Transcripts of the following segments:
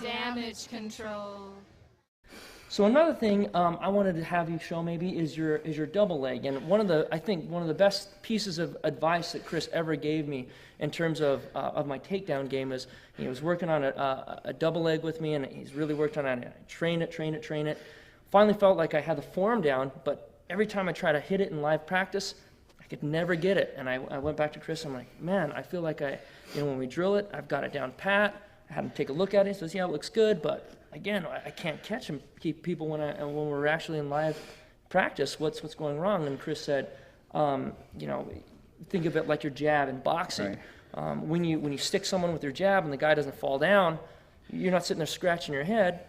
Damage control. So another thing I wanted to have you show maybe is your double leg, and I think one of the best pieces of advice that Chris ever gave me in terms of my takedown game is he was working on a double leg with me, and he's really worked on it. I train it. Finally felt like I had the form down, but every time I try to hit it in live practice, I could never get it. And I went back to Chris. I'm like, man, I feel like when we drill it, I've got it down pat. I had him take a look at it. He says, yeah, it looks good, but again, I can't catch him. Keep people when we're actually in live practice. What's going wrong? And Chris said, think of it like your jab in boxing. Right. When you stick someone with your jab and the guy doesn't fall down, you're not sitting there scratching your head.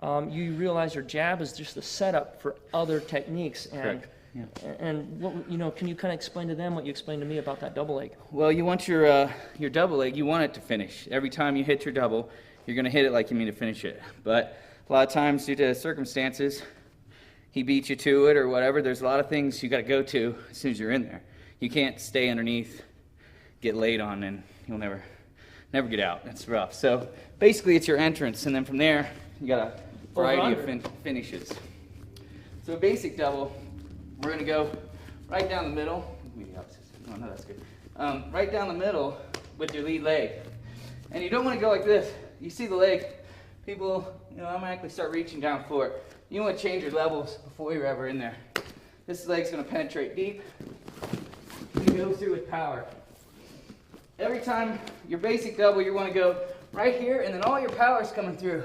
You realize your jab is just the setup for other techniques. And yeah. And what, can you kind of explain to them what you explained to me about that double leg? Well, you want your double leg, you want it to finish. Every time you hit your double, you're going to hit it like you mean to finish it. But a lot of times, due to circumstances, he beats you to it or whatever. There's a lot of things you got to go to as soon as you're in there. You can't stay underneath, get laid on, and you'll never get out. That's rough. So basically, it's your entrance, and then from there, you got a variety of finishes. So a basic double, we're going to go right down the middle. Oh, no, that's good. Right down the middle with your lead leg. And you don't want to go like this. You see the leg, people, automatically start reaching down for it. You want to change your levels before you're ever in there. This leg's going to penetrate deep and go through with power. Every time your basic double, you want to go right here, and then all your power is coming through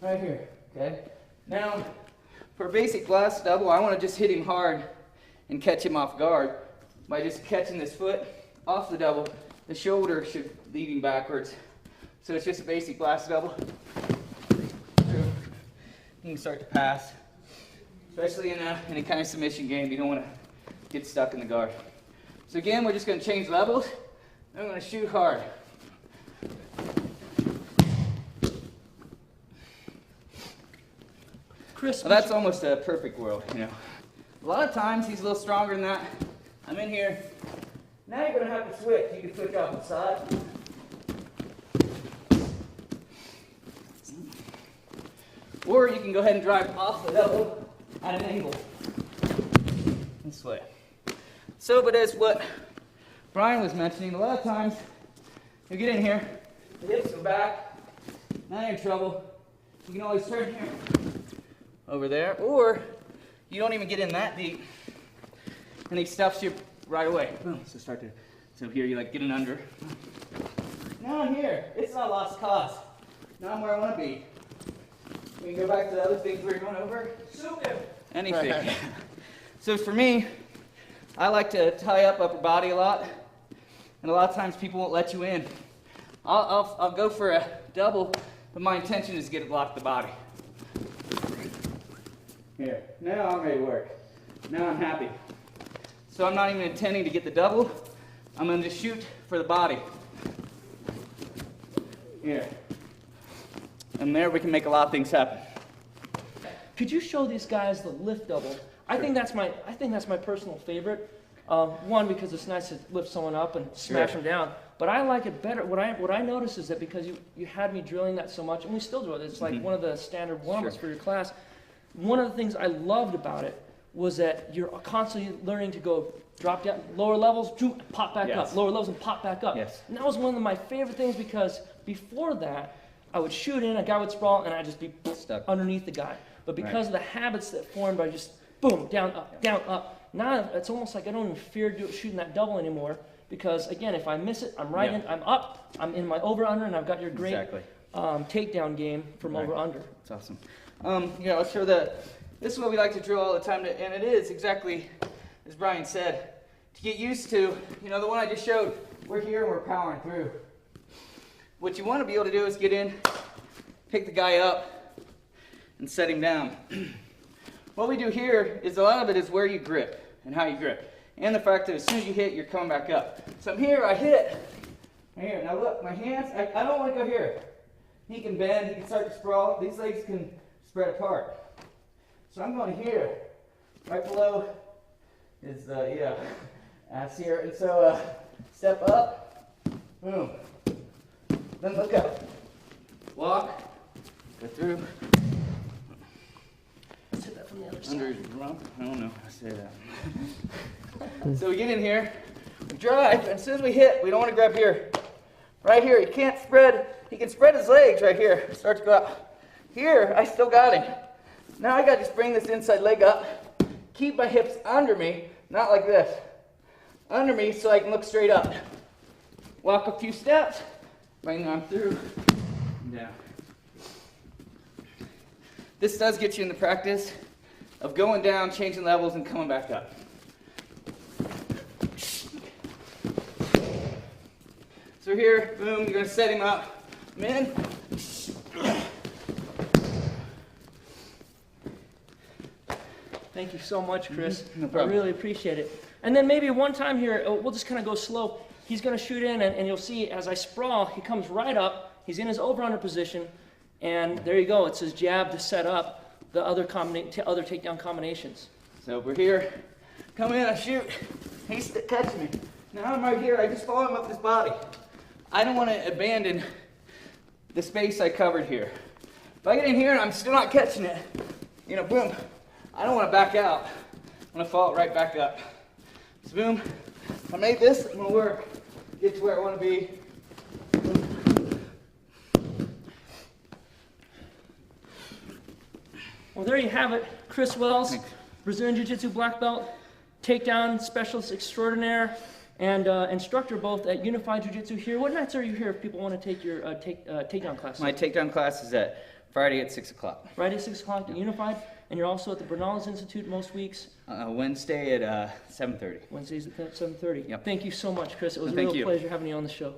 right here. Okay. Now, for a basic blast double, I want to just hit him hard and catch him off guard by just catching this foot off the double. The shoulder should lead him backwards. So it's just a basic blast double. You can start to pass, especially in any kind of submission game. You don't want to get stuck in the guard. So again, we're just going to change levels. I'm going to shoot hard. Chris, well, that's almost a perfect world, A lot of times he's a little stronger than that. I'm in here. Now you're going to have to switch. You can switch off the side. Or you can go ahead and drive off the double at an angle. This way. So, but as what Brian was mentioning, a lot of times you get in here, the hips go back, now you're in trouble. You can always turn here, over there, or you don't even get in that deep, and he stuffs you right away. Boom. So here you get it under. Now I'm here. It's not a lost cause. Now I'm where I want to be. We can go back to the other things we were going over. Anything. So for me, I like to tie up upper body a lot, and a lot of times people won't let you in. I'll go for a double, but my intention is to get it locked the body. Here. Now I'm ready to work. Now I'm happy. So I'm not even intending to get the double. I'm going to just shoot for the body. Here. And there we can make a lot of things happen. Could you show these guys the lift double? I think that's my personal favorite. One, because it's nice to lift someone up and smash them down. But I like it better. What I notice is that because you had me drilling that so much, and we still do it. It's like one of the standard warm-ups for your class. One of the things I loved about it was that you're constantly learning to go drop down, lower levels, pop back up, lower levels and pop back up. Yes. And that was one of my favorite things because before that, I would shoot in, a guy would sprawl, and I'd just be stuck underneath the guy. But because of the habits that formed by just boom, down, up, now it's almost like I don't even fear shooting that double anymore because, again, if I miss it, I'm right in, I'm up, I'm in my over-under, and I've got your great takedown game from over-under. That's awesome. Let's show this is what we like to drill all the time, and it is exactly as Brian said. To get used to, the one I just showed, we're here and we're powering through. What you want to be able to do is get in, pick the guy up, and set him down. What we do here is a lot of it is where you grip and how you grip, and the fact that as soon as you hit, you're coming back up. So I'm here, I hit, right here. Now look, my hands, I don't want to go here. He can bend, he can start to sprawl. These legs can spread apart. So I'm going here, right below is ass here. And so step up, boom. Then look up, walk, Go through. Let's hit that from the other side. Under his rump. I don't know how to say that. So we get in here, we drive, and as soon as we hit, we don't want to grab here. Right here, he can spread his legs right here. Start to go out. Here, I still got him. Now I got to just bring this inside leg up, keep my hips under me, not like this. Under me so I can look straight up. Walk a few steps, bring the arm through, and down. This does get you in the practice of going down, changing levels, and coming back up. So here, boom, you're gonna set him up. Come in. Thank you so much, Chris. No problem. I really appreciate it. And then maybe one time here, we'll just kind of go slow. He's going to shoot in, and you'll see as I sprawl, he comes right up. He's in his over-under position, and there you go. It's his jab to set up the other takedown combinations. So we're here. Come in, I shoot. He's catching me. Now I'm right here. I just follow him up his body. I don't want to abandon the space I covered here. If I get in here and I'm still not catching it, you know, boom. I don't want to back out. I'm going to follow it right back up. So boom. If I made this, I'm going to work. Get to where I want to be. Well, there you have it. Chris Wells, Thanks. Brazilian Jiu-Jitsu black belt, takedown specialist extraordinaire, and instructor both at Unified Jiu-Jitsu here. What nights are you here if people want to take your takedown class? My takedown class is at Friday at 6 o'clock. Friday, 6 o'clock at Unified, and you're also at the Bernales Institute most weeks. Wednesday at 7:30. Wednesdays at 7:30. Yep. Thank you so much, Chris. It was a Thank real you. pleasure having you on the show.